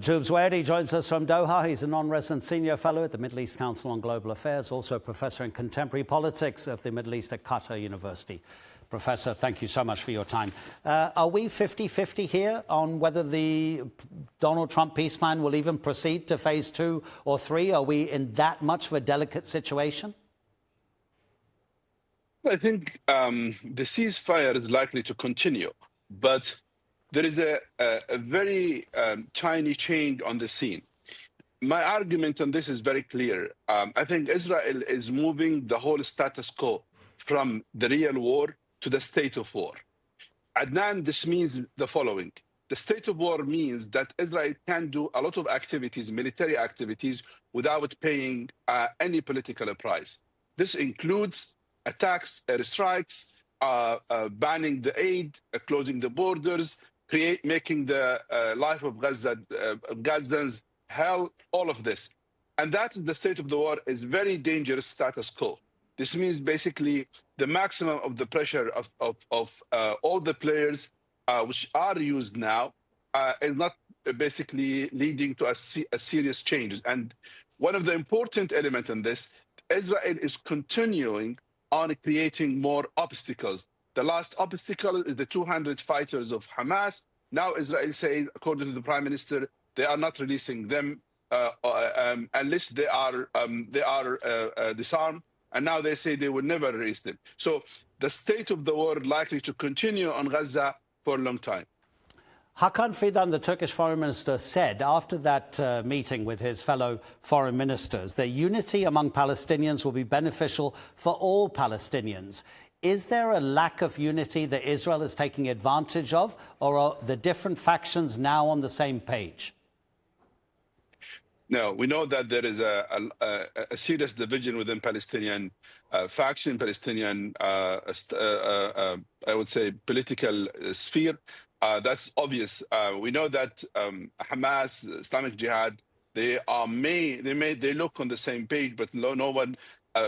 Mahjoob Zweiri joins us from Doha. He's a non-resident senior fellow at the Middle East Council on Global Affairs, also a professor in contemporary politics of the Middle East at Qatar University. Professor, thank you so much for your time. Are we 50-50 here on whether the Donald Trump peace plan will even proceed to phase 2 or 3? Are we in that much of a delicate situation? I think the ceasefire is likely to continue, but there is a very tiny change on the scene. My argument on this is very clear. I think Israel is moving the whole status quo from the real war to the state of war. Adnan, this means the following. The state of war means that Israel can do a lot of activities, military activities, without paying any political price. This includes attacks, airstrikes, banning the aid, closing the borders, making the life of Gazans hell, all of this. And that is the state of the war, is very dangerous status quo. This means basically the maximum of the pressure of all the players which are used now is not basically leading to a serious changes. And one of the important elements in this, Israel is continuing on creating more obstacles. The last obstacle is the 200 fighters of Hamas. Now Israel says, according to the Prime Minister, they are not releasing them unless they are disarmed. And now they say they will never release them. So the state of the war likely to continue on Gaza for a long time. Hakan Fidan, the Turkish foreign minister, said after that meeting with his fellow foreign ministers that unity among Palestinians will be beneficial for all Palestinians. Is there a lack of unity that Israel is taking advantage of, or are the different factions now on the same page? No, we know that there is a serious division within Palestinian faction, Palestinian, I would say, political sphere. That's obvious. We know that Hamas, Islamic Jihad, they look on the same page, but no one.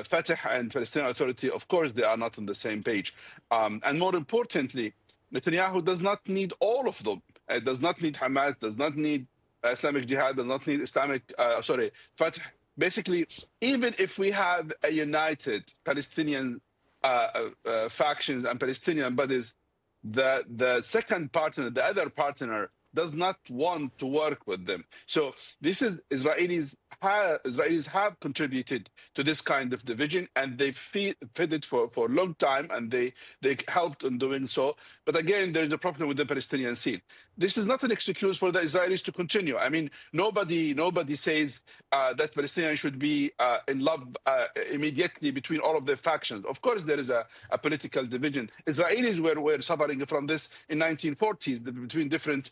Fatah and Palestinian Authority, of course, they are not on the same page. And more importantly, Netanyahu does not need all of them. It does not need Hamas, does not need Islamic Jihad, does not need Fatah. Basically, even if we have a united Palestinian factions and Palestinian bodies, the second partner, the other partner, does not want to work with them. So this is Israelis have contributed to this kind of division, and they fed it for a long time, and they helped in doing so. But again, there is a problem with the Palestinian scene. This is not an excuse for the Israelis to continue. I mean, nobody says that Palestinians should be in love immediately between all of their factions. Of course, there is a political division. Israelis were suffering from this in 1940s between different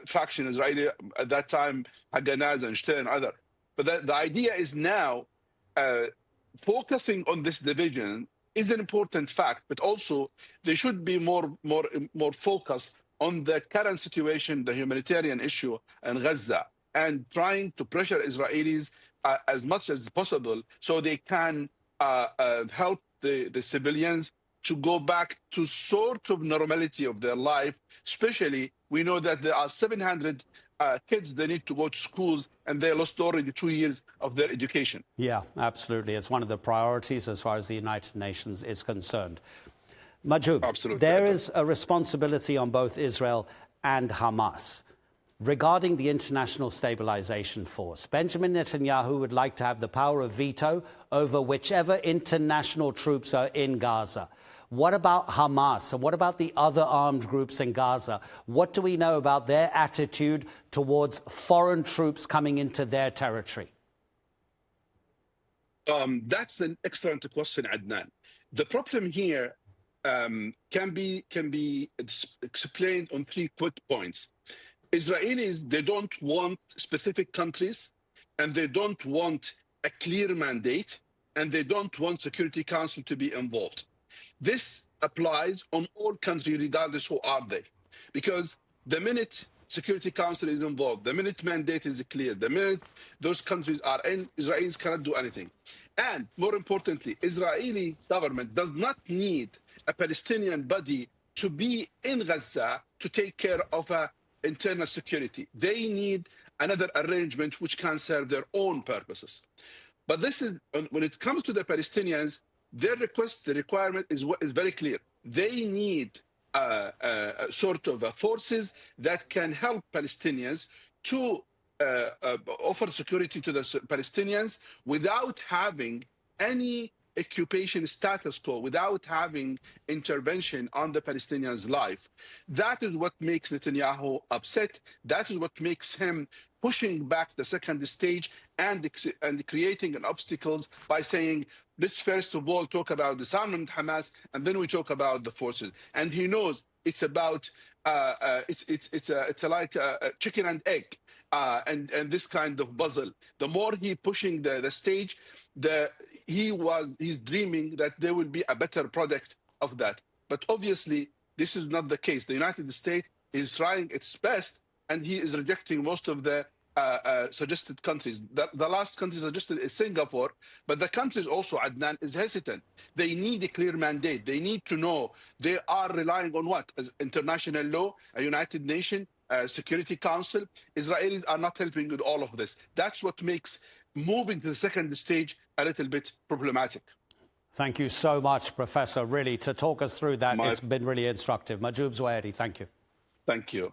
factions. Israeli at that time, Haganaz and Shter and other. But the idea is now focusing on this division is an important fact, but also they should be more focused on the current situation, the humanitarian issue in Gaza, and trying to pressure Israelis as much as possible so they can help the civilians to go back to sort of normality of their life. Especially, we know that there are 700 kids that need to go to schools, and they lost already 2 years of their education. Yeah, absolutely. It's one of the priorities as far as the United Nations is concerned. Mahjoob, there is a responsibility on both Israel and Hamas regarding the International Stabilization Force. Benjamin Netanyahu would like to have the power of veto over whichever international troops are in Gaza. What about Hamas? And what about the other armed groups in Gaza? What do we know about their attitude towards foreign troops coming into their territory? That's an excellent question, Adnan. The problem here can be explained on 3 quick points. Israelis, they don't want specific countries, and they don't want a clear mandate, and they don't want Security Council to be involved. This applies on all countries, regardless who are they. Because the minute Security Council is involved, the minute mandate is clear, the minute those countries are in, Israelis cannot do anything. And more importantly, Israeli government does not need a Palestinian body to be in Gaza to take care of internal security. They need another arrangement which can serve their own purposes. But this is, when it comes to the Palestinians, their request, the requirement is very clear. They need sort of forces that can help Palestinians to offer security to the Palestinians without having any occupation status quo, without having intervention on the Palestinians' life. That is what makes Netanyahu upset. That is what makes him pushing back the second stage and creating an obstacles by saying, let's first of all talk about disarmament Hamas, and then we talk about the forces. And he knows it's about it's like a chicken and egg, and this kind of puzzle. The more he pushing the stage, he's dreaming that there will be a better product of that. But obviously, this is not the case. The United States is trying its best, and he is rejecting most of the suggested countries. The last country suggested is Singapore, but the countries also, Adnan, is hesitant. They need a clear mandate. They need to know they are relying on what? International law, a United Nations, Security Council. Israelis are not helping with all of this. That's what makes moving to the second stage a little bit problematic. Thank you so much, Professor, really, to talk us through that. It's been really instructive. Mahjoob Zweiri, thank you. Thank you.